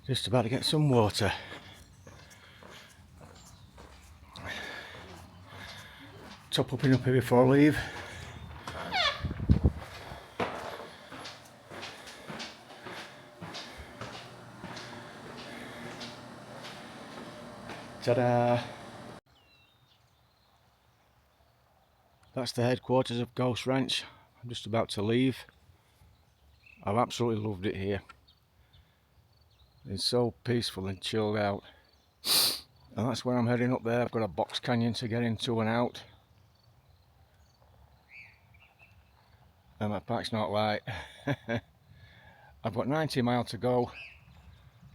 Just about to get some water. Top upping up here before I leave. Ta-da! That's the headquarters of Ghost Ranch. I'm just about to leave. I've absolutely loved it here. It's so peaceful and chilled out. And that's where I'm heading up there. I've got a box canyon to get into and out. And my pack's not light. I've got 90 miles to go,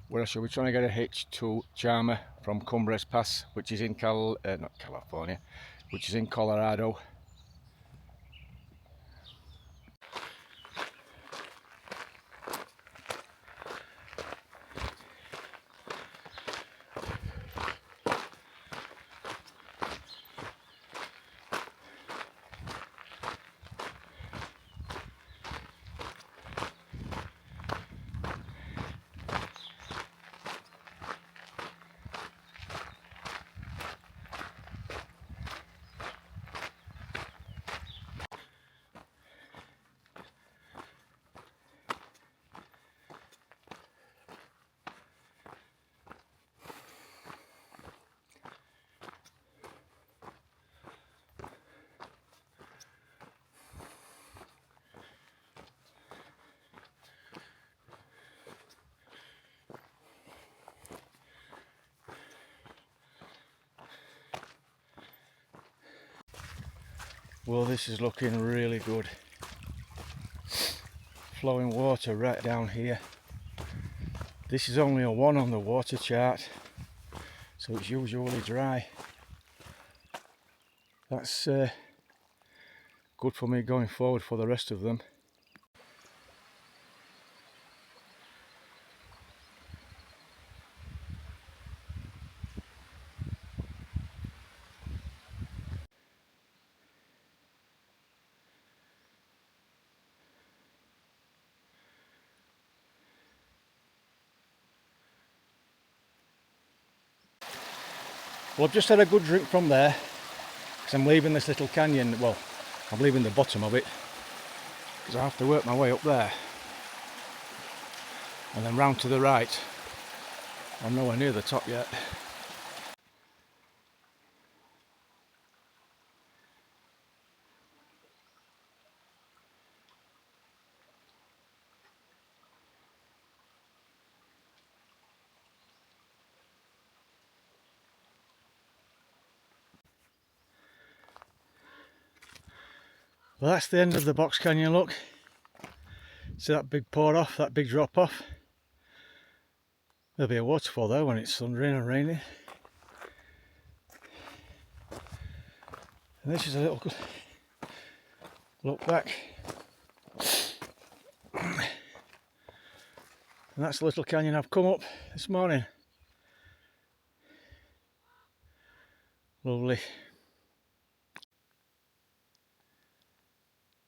where I shall be trying to get a hitch to Chama from Cumbres Pass, which is in not California, which is in Colorado. Well, this is looking really good. Flowing water right down here. This is only a 1 on the water chart, so it's usually dry. That's good for me going forward for the rest of them. Well, I've just had a good drink from there, because I'm leaving this little canyon. Well, I'm leaving the bottom of it, because I have to work my way up there and then round to the right. I'm nowhere near the top yet. Well, that's the end of the box canyon, look. See that big pour off, that big drop off? There'll be a waterfall there when it's thundering and raining. And this is a little good look back. And that's the little canyon I've come up this morning. Lovely.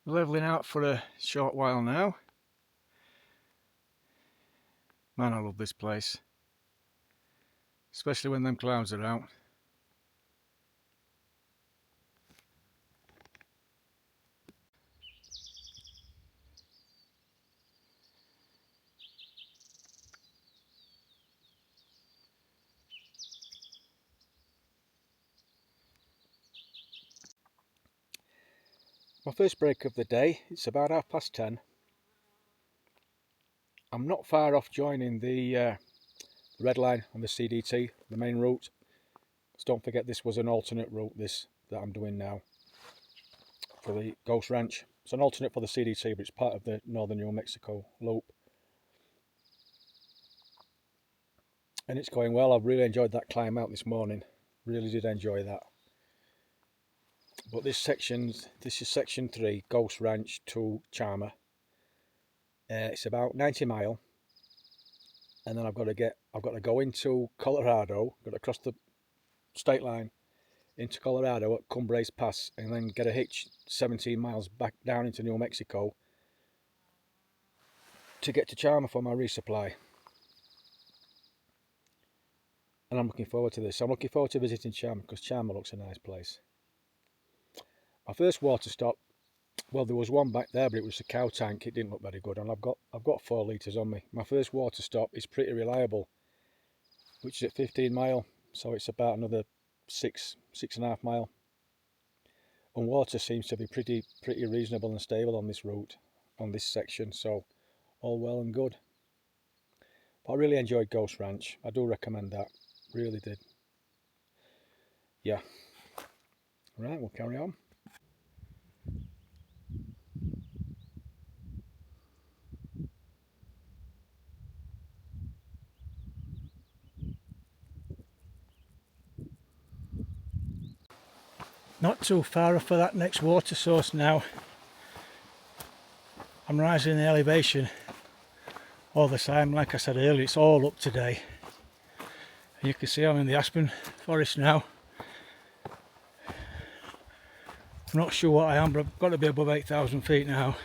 Levelling out for a short while now. Man, I love this place. Especially when them clouds are out. My first break of the day, it's about 10:30. I'm not far off joining the red line on the CDT, the main route. So don't forget this was an alternate route, this that I'm doing now for the Ghost Ranch. It's an alternate for the CDT, but it's part of the northern New Mexico loop. And it's going well. I've really enjoyed that climb out this morning. Really did enjoy that. But this is section 3, Ghost Ranch to Chama. It's about 90 miles, and then I've got to go into Colorado. Got to cross the state line into Colorado at Cumbres Pass, and then get a hitch 17 miles back down into New Mexico to get to Chama for my resupply. and I'm looking forward to this. I'm looking forward to visiting Chama because Chama looks a nice place. My first water stop, well, there was one back there, but it was a cow tank. It didn't look very good, and I've got 4 litres on me. My first water stop is pretty reliable, which is at 15 mile, so it's about another 6.5 mile. And water seems to be pretty reasonable and stable on this route, on this section, so all well and good. But I really enjoyed Ghost Ranch. I do recommend that, really did. Yeah. Right, we'll carry on. Not too far off for that next water source now. I'm rising the elevation all the time. Like I said earlier, it's all up today. And you can see I'm in the aspen forest now. I'm not sure what I am, but I've got to be above 8,000 feet now.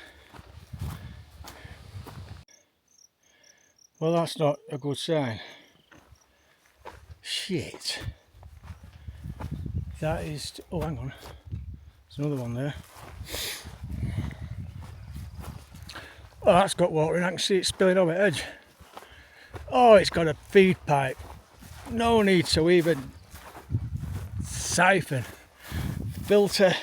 Well, that's not a good sign. Shit. That is... oh, hang on. There's another one there. Oh, that's got water in. I can see it spilling over the edge. Oh, it's got a feed pipe. No need to even siphon, filter.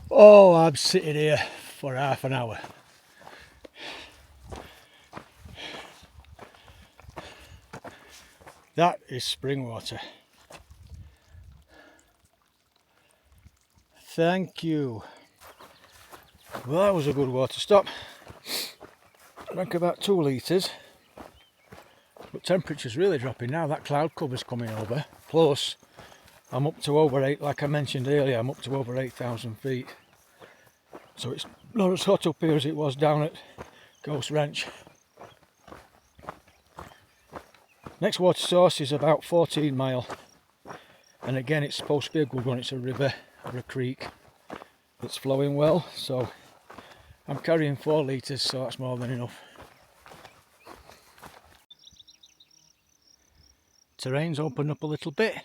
Oh, I'm sitting here for half an hour. That is spring water. Thank you. Well, that was a good water stop. Drank about 2 litres. But temperature's really dropping now. That cloud cover's coming over. Plus, I'm up to over 8, like I mentioned earlier, I'm up to over 8,000 feet. So it's not as hot up here as it was down at Ghost Ranch. Next water source is about 14 mile. And again, it's supposed to be a good one. It's a river or a creek that's flowing well. So I'm carrying 4 litres, so that's more than enough. Terrain's opened up a little bit.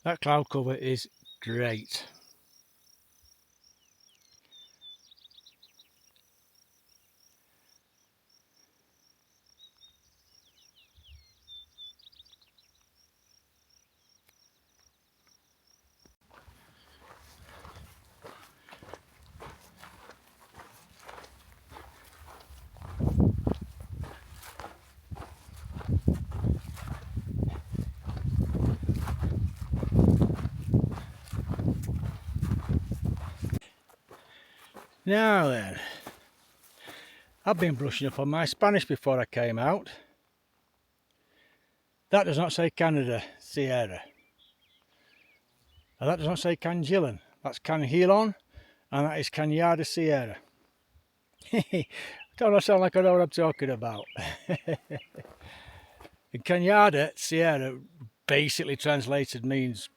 That cloud cover is great. Now then, I've been brushing up on my Spanish before I came out. That does not say Canada, Sierra. And that does not say Canjillan. That's Canjilon, and that is Cañada Sierra. Don't I sound like I know what I'm talking about? And Cañada Sierra basically translated means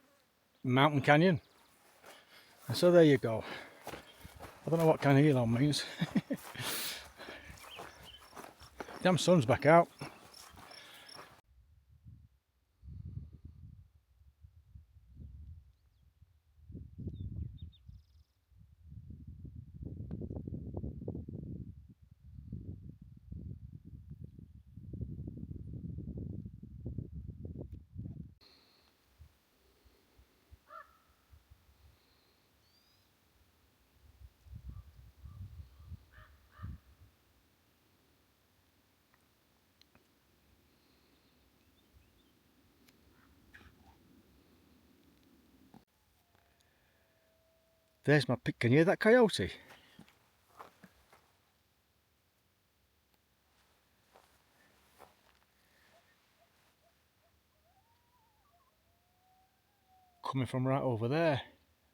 mountain canyon. And so there you go. I don't know what Canjilon means. Damn sun's back out. There's my pick. Can you hear that coyote? Coming from right over there,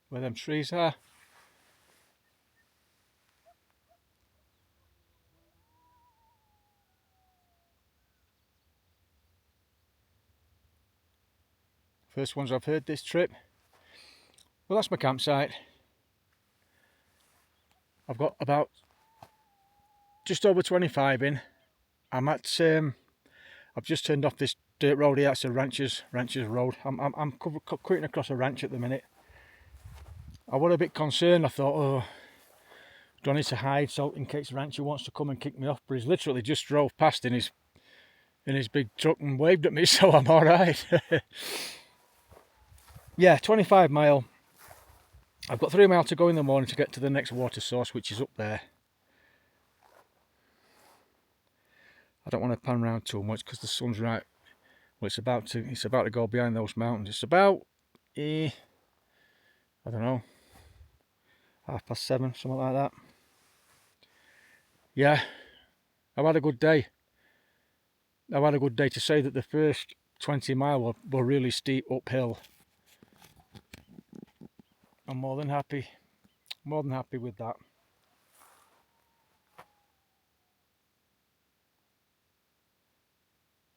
where them trees are. First ones I've heard this trip. Well, that's my campsite. I've got about just over 25 in. I'm at I've just turned off this dirt road here. It's a rancher's road. I'm cutting across a ranch at the minute. I was a bit concerned. I thought, oh, do I need to hide so in case the rancher wants to come and kick me off? But he's literally just drove past in his big truck and waved at me, so I'm all right. Yeah, 25 mile. I've got 3 miles to go in the morning to get to the next water source, which is up there. I don't want to pan around too much because the sun's right. Well, it's about to go behind those mountains. It's about I don't know, 7:30, something like that. Yeah, I've had a good day. I've had a good day. To say that the first 20 mile were really steep uphill, I'm more than happy with that.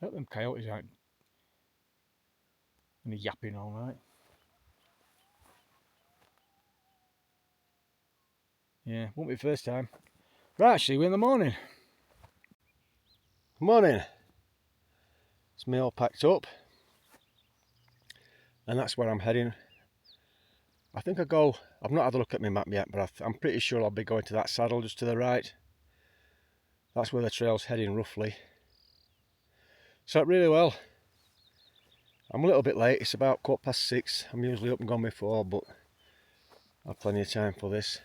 I hope them coyotes aren't yapping all night. Yeah, won't be the first time. Right, actually, we're in the morning. Morning. It's me all packed up, and that's where I'm heading. I think I've not had a look at my map yet, but I'm pretty sure I'll be going to that saddle just to the right. That's where the trail's heading roughly. So really well. I'm a little bit late. It's about 6:15. I'm usually up and gone before, but I've plenty of time for this.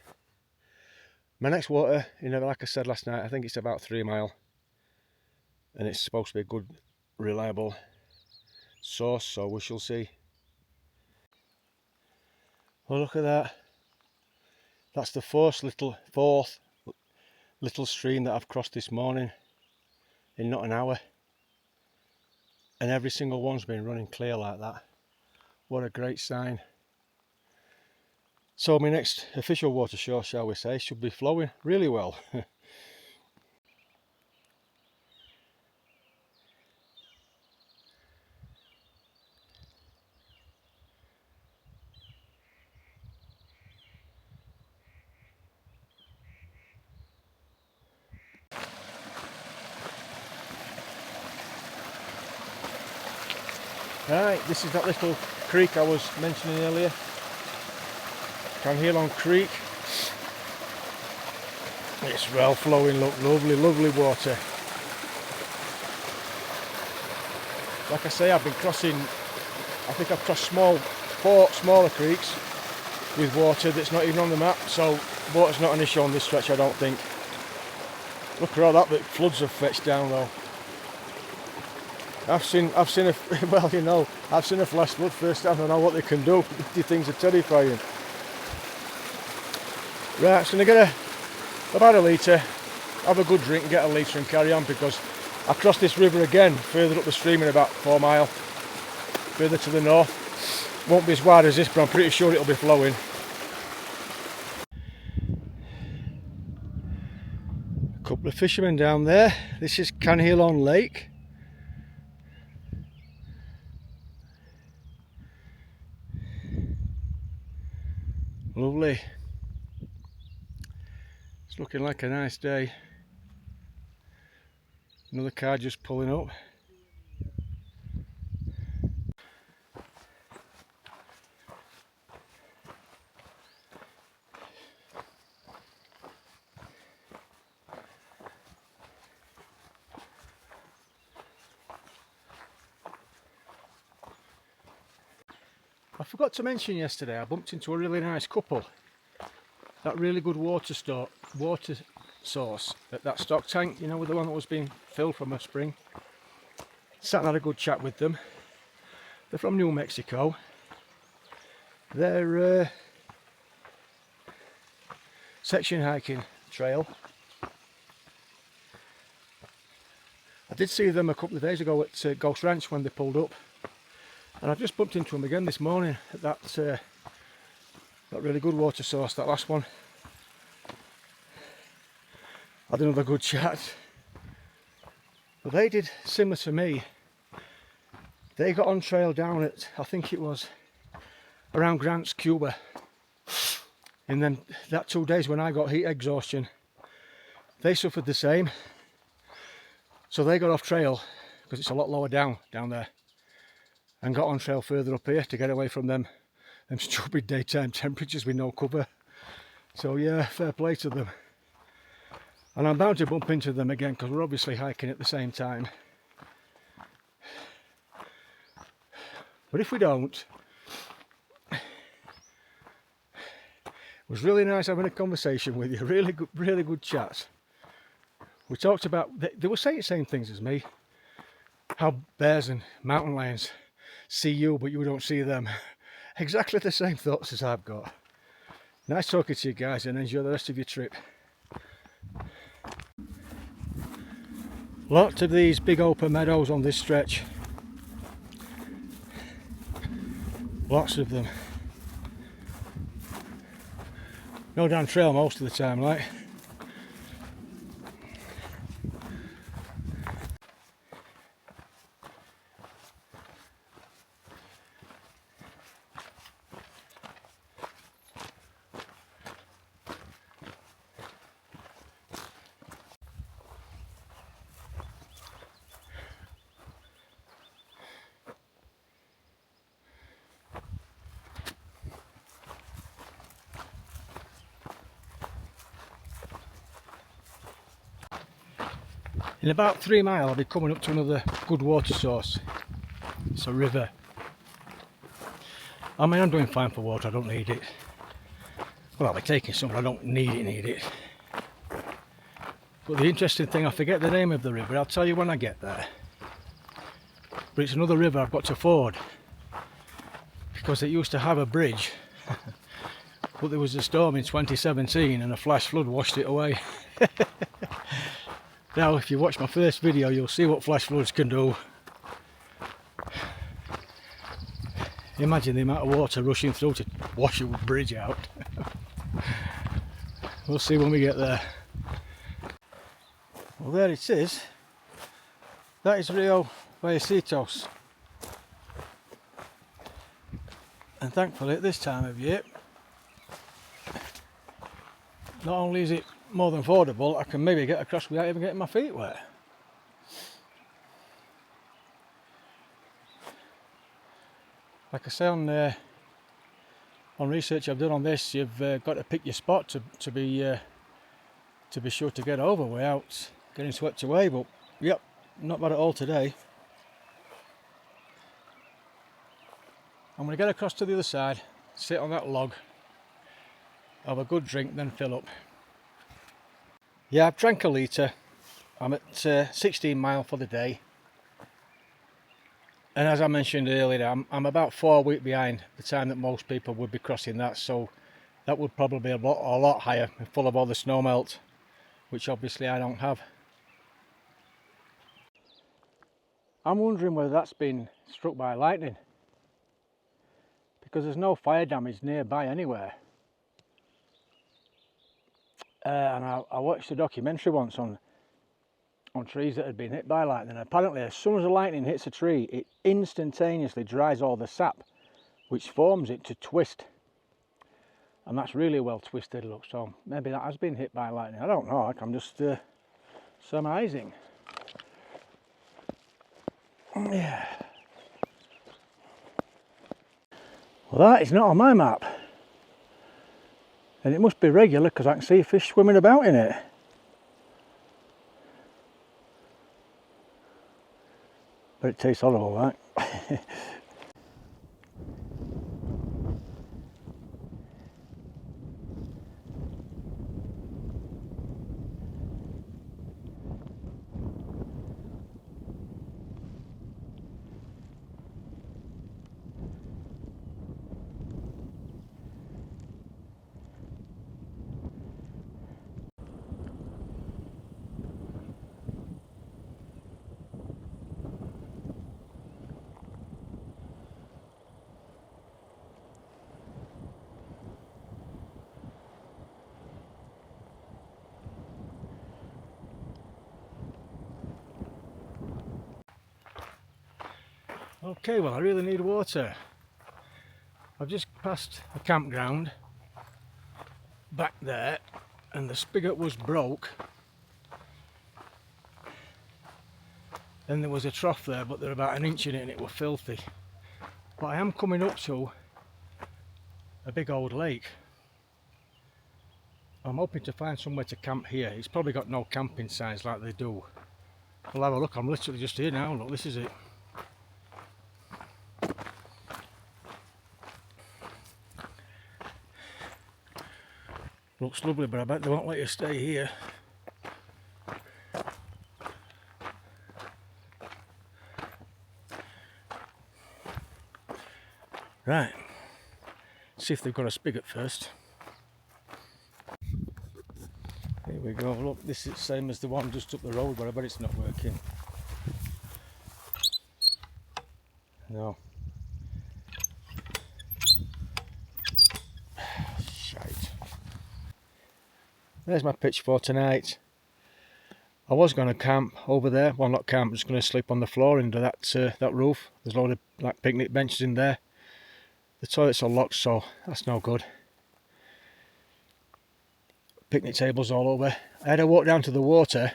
My next water, like I said last night, I think it's about 3 mile, and it's supposed to be a good, reliable source, so we shall see. Well, look at that. That's the fourth little stream that I've crossed this morning in not an hour, and every single one's been running clear like that. What a great sign. So my next official water source, shall we say, should be flowing really well. Right, this is that little creek I was mentioning earlier. Chama.Leaving Creek. It's well flowing, look, lovely water. Like I say, I've been crossing, I think I've crossed 4 smaller creeks with water that's not even on the map, so water's not an issue on this stretch, I don't think. Look at all that floods have fetched down though. I've seen a flash flood first time. I know what they can do. These things are terrifying. Right, so I'm going to get about a litre, have a good drink, get a litre and carry on, because I crossed this river again further up the stream in about 4 mile, further to the north. Won't be as wide as this, but I'm pretty sure it'll be flowing. A couple of fishermen down there. This is Chama.Leaving Lake. Lovely. It's looking like a nice day. Another car just pulling up. I forgot to mention yesterday, I bumped into a really nice couple. That really good water source at that stock tank, with the one that was being filled from a spring. Sat and had a good chat with them. They're from New Mexico. They're section hiking trail. I did see them a couple of days ago at Ghost Ranch when they pulled up. And I've just bumped into them again this morning at that really good water source, that last one. Had another good chat. But they did similar to me. They got on trail down at, I think it was around Grants, Cuba. And then that 2 days when I got heat exhaustion, they suffered the same. So they got off trail because it's a lot lower down there, and got on trail further up here to get away from them stupid daytime temperatures with no cover. So yeah, fair play to them. And I'm bound to bump into them again because we're obviously hiking at the same time. But if we don't, it was really nice having a conversation with you. Really good chat. We talked about, they were saying the same things as me. How bears and mountain lions see you, but you don't see them. Exactly the same thoughts as I've got. Nice talking to you guys, and enjoy the rest of your trip. Lots of these big open meadows on this stretch. Lots of them. No down trail most of the time, like. In about 3 miles I'll be coming up to another good water source. It's a river. I mean, I'm doing fine for water, I don't need it. Well, I'll be taking some, but I don't need it. But the interesting thing, I forget the name of the river, I'll tell you when I get there. But it's another river I've got to ford. Because it used to have a bridge. But there was a storm in 2017 and a flash flood washed it away. Now, if you watch my first video, you'll see what flash floods can do. Imagine the amount of water rushing through to wash a bridge out. We'll see when we get there. Well, there it is. That is Rio Vallecitos. And thankfully at this time of year, not only is it more than fordable, I can maybe get across without even getting my feet wet. Like I say, on research I've done on this, you've got to pick your spot to be sure to get over without getting swept away. But yep, not bad at all today. I'm going to get across to the other side, sit on that log, have a good drink, then fill up. Yeah, I've drank a litre. I'm at 16 mile for the day. And as I mentioned earlier, I'm about 4 weeks behind the time that most people would be crossing that, so that would probably be a lot higher, full of all the snow melt, which obviously I don't have. I'm wondering whether that's been struck by lightning, because there's no fire damage nearby anywhere. And I watched a documentary once on trees that had been hit by lightning. Apparently, as soon as the lightning hits a tree, it instantaneously dries all the sap, which forms it to twist. And that's really well twisted, look. So maybe that has been hit by lightning. I don't know. I'm just surmising. Yeah. Well, that is not on my map. And it must be regular because I can see fish swimming about in it. But it tastes horrible, right? Okay, well, I really need water. I've just passed a campground back there and the spigot was broke Then there was a trough there, but they're about an inch in it and it was filthy. But I am coming up to a big old lake. I'm hoping to find somewhere to camp here. It's probably got no camping signs like they do. We'll have a look. I'm literally just here now. Look, this is it. Looks lovely, but I bet they won't let you stay here. Right, see if they've got a spigot first. Here we go. Look, this is the same as the one just up the road, but I bet it's not working. No. Shite. There's my pitch for tonight. I was going to camp over there. Well, not camp, just going to sleep on the floor under that roof. There's a load of like picnic benches in there. The toilets are locked, so that's no good. Picnic tables all over. I had to walk down to the water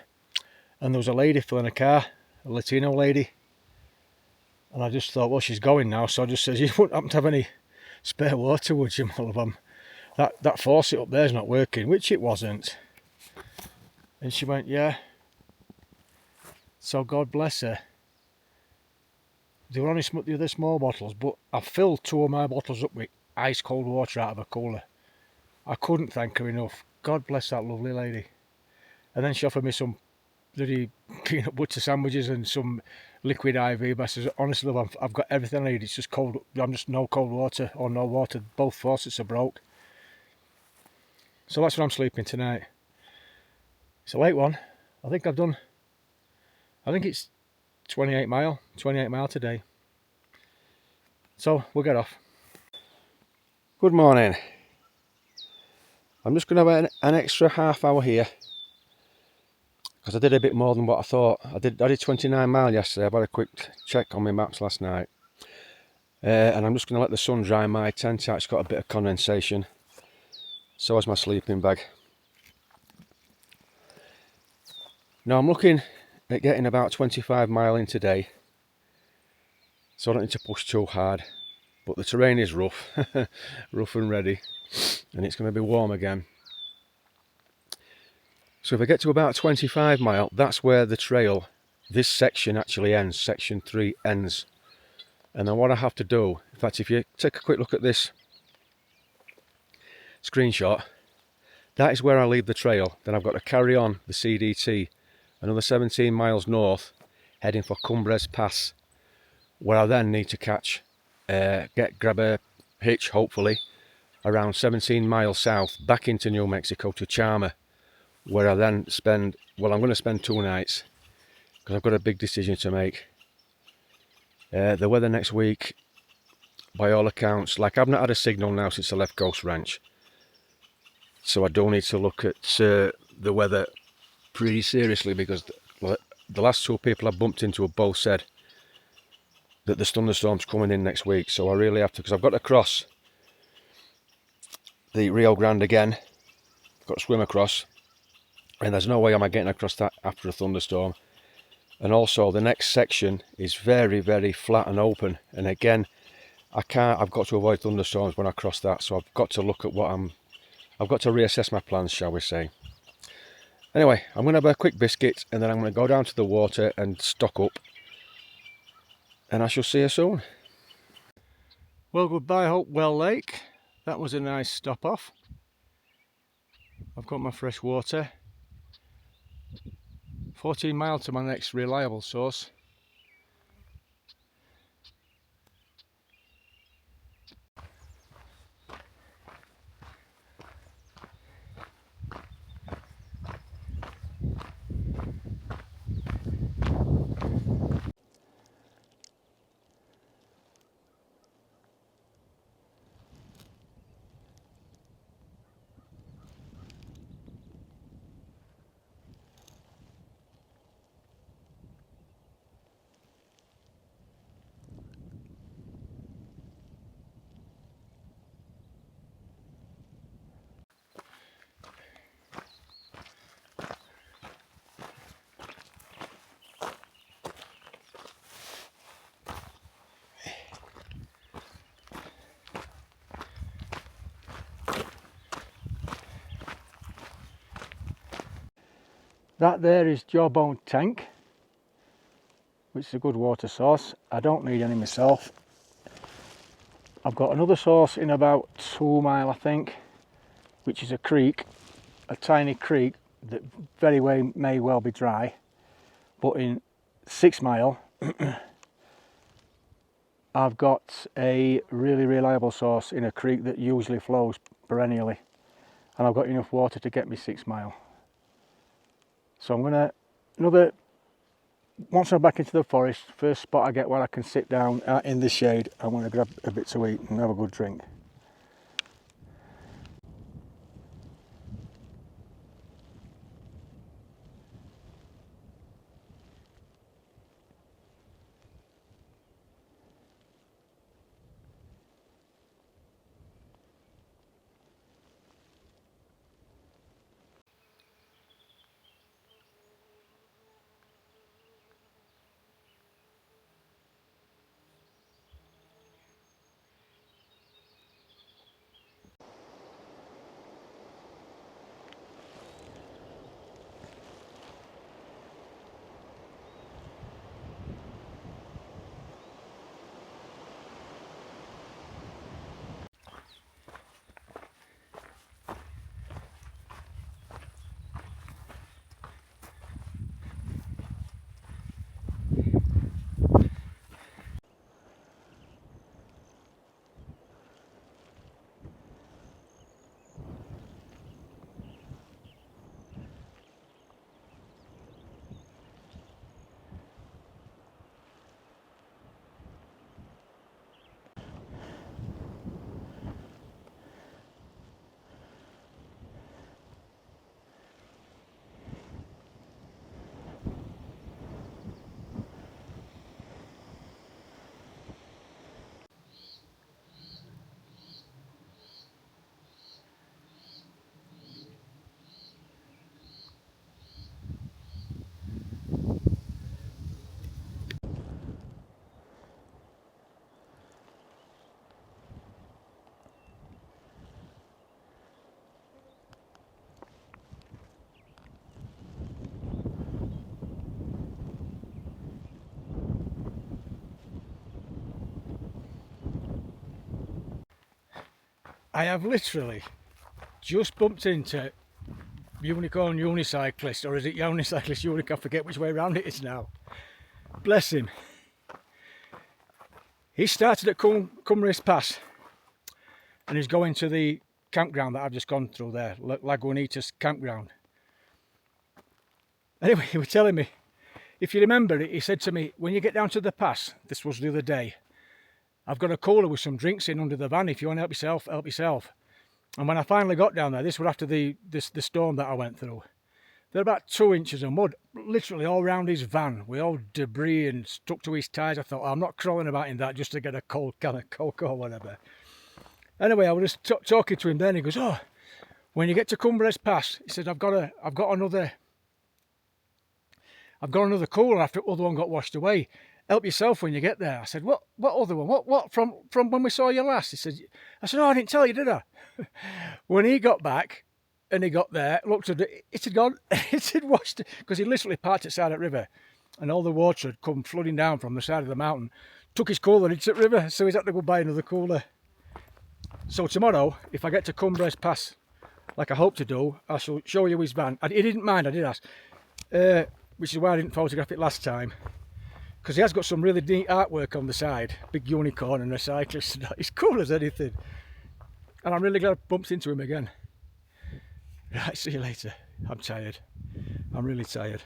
and there was a lady filling a car, a Latino lady. And I just thought, well, she's going now, so I just said, you wouldn't happen to have any spare water, would you, my love? That faucet up there's not working, which it wasn't. And she went, yeah. So God bless her. They were only the other small bottles, but I filled 2 of my bottles up with ice cold water out of a cooler. I couldn't thank her enough. God bless that lovely lady. And then she offered me some bloody peanut butter sandwiches and some liquid IV. But I said, honestly, love, I've got everything I need. It's just cold. I'm just no cold water or no water. Both faucets are broke. So that's where I'm sleeping tonight. It's a late one. I think it's 28 mile today. So we'll get off. Good morning. I'm just going to have an extra half hour here because I did a bit more than what I thought. I did 29 mile yesterday. I've had a quick check on my maps last night. And I'm just going to let the sun dry my tent out. It's got a bit of condensation. So has my sleeping bag. Now I'm looking at getting about 25 mile in today. So I don't need to push too hard. But the terrain is rough. Rough and ready. And it's going to be warm again. So if I get to about 25 mile, that's where the trail, this section actually ends, section 3 ends. And then what I have to do, in fact, if you take a quick look at this screenshot, that is where I leave the trail. Then I've got to carry on the CDT another 17 miles north, heading for Cumbres Pass, where I then need to grab a hitch, hopefully, around 17 miles south, back into New Mexico to Chama, where I then spend, well, I'm going to spend 2 nights, because I've got a big decision to make. The weather next week, by all accounts, like I've not had a signal now since I left Ghost Ranch, so I do need to look at the weather pretty seriously, because the last 2 people I bumped into have both said that the thunderstorm's coming in next week. So I really have to, because I've got to cross the Rio Grande again. I've got to swim across, and there's no way am I getting across that after a thunderstorm. And also the next section is very, very flat and open, and again I've got to avoid thunderstorms when I cross that. So I've got to look at I've got to reassess my plans, shall we say. Anyway, I'm going to have a quick biscuit and then I'm going to go down to the water and stock up, and I shall see you soon. Well, goodbye Hopewell Lake. That was a nice stop off. I've got my fresh water. 14 miles to my next reliable source. That there is Jawbone Tank, which is a good water source. I don't need any myself. I've got another source in about 2 mile, I think, which is a creek, a tiny creek that may well be dry. But in 6 mile, I've got a really reliable source in a creek that usually flows perennially, and I've got enough water to get me 6 mile. So I'm gonna, once I'm back into the forest, first spot I get where I can sit down in the shade, I'm gonna grab a bit to eat and have a good drink. I have literally just bumped into Unicorn Unicyclist, or is it Unicyclist Unic? I forget which way around it is now. Bless him. He started at Cumbrace Pass and he's going to the campground that I've just gone through there, Lagunitas campground. Anyway, he was telling me, if you remember it, he said to me, when you get down to the pass, this was the other day, I've got a cooler with some drinks in under the van. If you want to help yourself, help yourself. And when I finally got down there, this was after the storm that I went through. There were about 2 inches of mud, literally all around his van, with all debris and stuck to his tyres. I thought, oh, I'm not crawling about in that just to get a cold can of Coke or whatever. Anyway, I was just talking to him then. He goes, oh, when you get to Cumbrace Pass, he said, I've got another cooler after the other one got washed away. Help yourself when you get there. I said, what other one? What from when we saw you last? He said, oh, I didn't tell you, did I? When he got back and he got there, looked at it, it had gone, it had washed, because he literally parked at the side of the river and all the water had come flooding down from the side of the mountain, took his cooler into the river, so he's had to go buy another cooler. So tomorrow, if I get to Cumbrace Pass, like I hope to do, I shall show you his van. He didn't mind, I did ask, which is why I didn't photograph it last time. Because he has got some really neat artwork on the side, big unicorn and a cyclist. He's cool as anything. And I'm really glad I bumped into him again. Right, see you later. I'm tired. I'm really tired.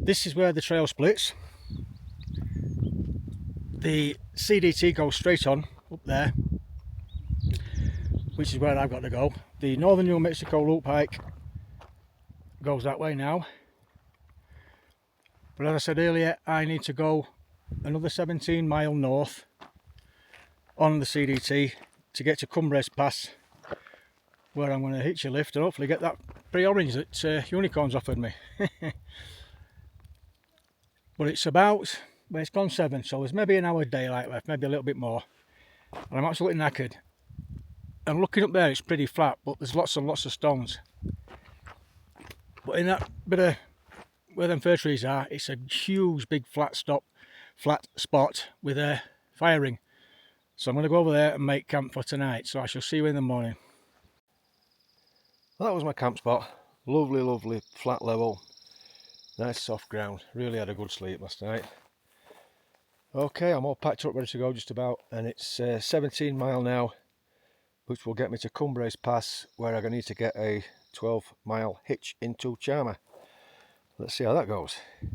This is where the trail splits. The CDT goes straight on up there, which is where I've got to go. The Northern New Mexico loop hike goes that way now. But as I said earlier, I need to go another 17 mile north on the CDT to get to Cumbrace Pass, where I'm going to hitch a lift and hopefully get that pre-orange that Unicorn's offered me. But it's about, well, it's gone 7, so there's maybe an hour daylight left, maybe a little bit more. And I'm absolutely knackered. And looking up there, it's pretty flat, but there's lots and lots of stones. But in that bit of where them fir trees are, it's a huge, big flat spot with a fire ring. So I'm going to go over there and make camp for tonight. So I shall see you in the morning. Well, that was my camp spot. Lovely, lovely, flat level. Nice soft ground. Really had a good sleep last night. Okay, I'm all packed up, ready to go just about. And it's 17 mile now, which will get me to Cumbrae's Pass, where I need to get a 12-mile hitch into Chama. Let's see how that goes. I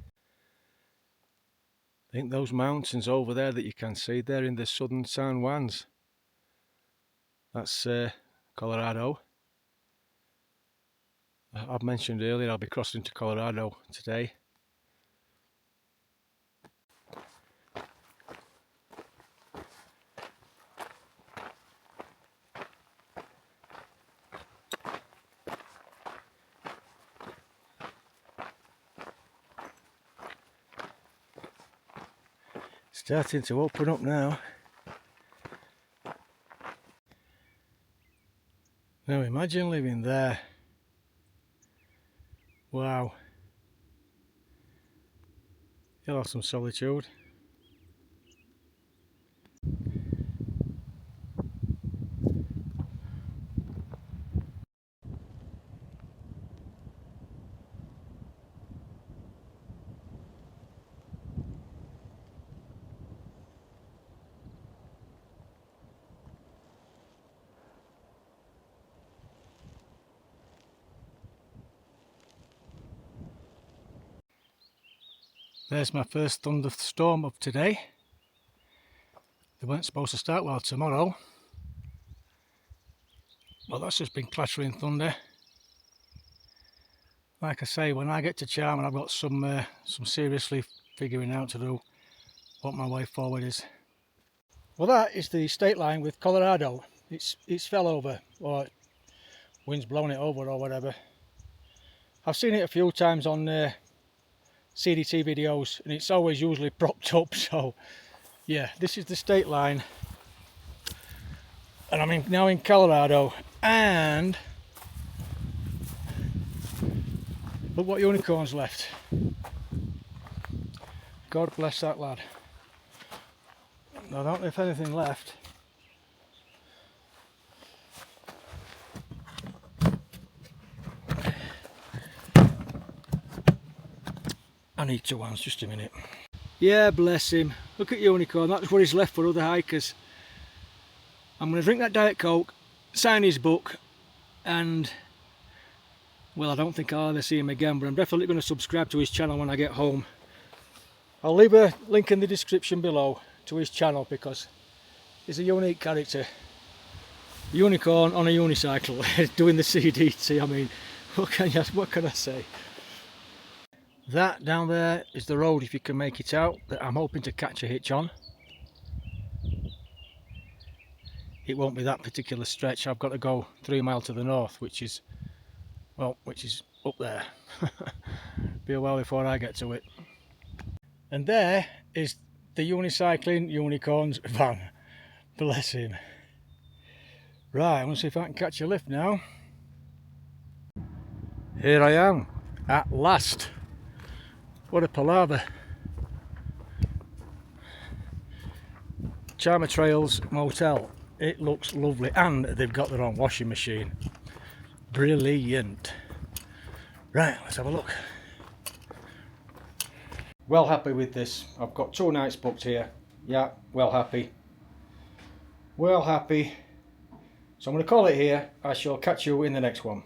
think those mountains over there that you can see, they're in the southern San Juans. That's Colorado. I've mentioned earlier I'll be crossing to Colorado today. Starting to open up now. Now imagine living there. Wow. You'll have some solitude. There's my first thunderstorm of today. They weren't supposed to start well tomorrow. Well, that's just been clattering thunder. Like I say, when I get to Chama, I've got some seriously figuring out to do what my way forward is. Well, that is the state line with Colorado. It's fell over, or wind's blown it over or whatever. I've seen it a few times on CDT videos, and it's always usually propped up. So yeah, this is the state line, and I'm now in Colorado. And look what Unicorn's left. God bless that lad. I don't know if anything left. I need 2 hands, just a minute. Yeah, bless him. Look at Unicorn, that's what he's left for other hikers. I'm going to drink that Diet Coke, sign his book, and, well, I don't think I'll ever see him again, but I'm definitely going to subscribe to his channel when I get home. I'll leave a link in the description below to his channel because he's a unique character. Unicorn on a unicycle doing the CDT. I mean, what can I say? That down there is the road, if you can make it out, that I'm hoping to catch a hitch on. It won't be that particular stretch. I've got to go 3 miles to the north, which is up there. Be a while before I get to it. And there is the unicycling Unicorn's van. Bless him. Right, I'm going to see if I can catch a lift now. Here I am, at last. What a palaver. Chama Trails Motel. It looks lovely, and they've got their own washing machine. Brilliant. Right, let's have a look. Well happy with this. I've got 2 nights booked here. Yeah, well happy. Well happy. So I'm going to call it here. I shall catch you in the next one.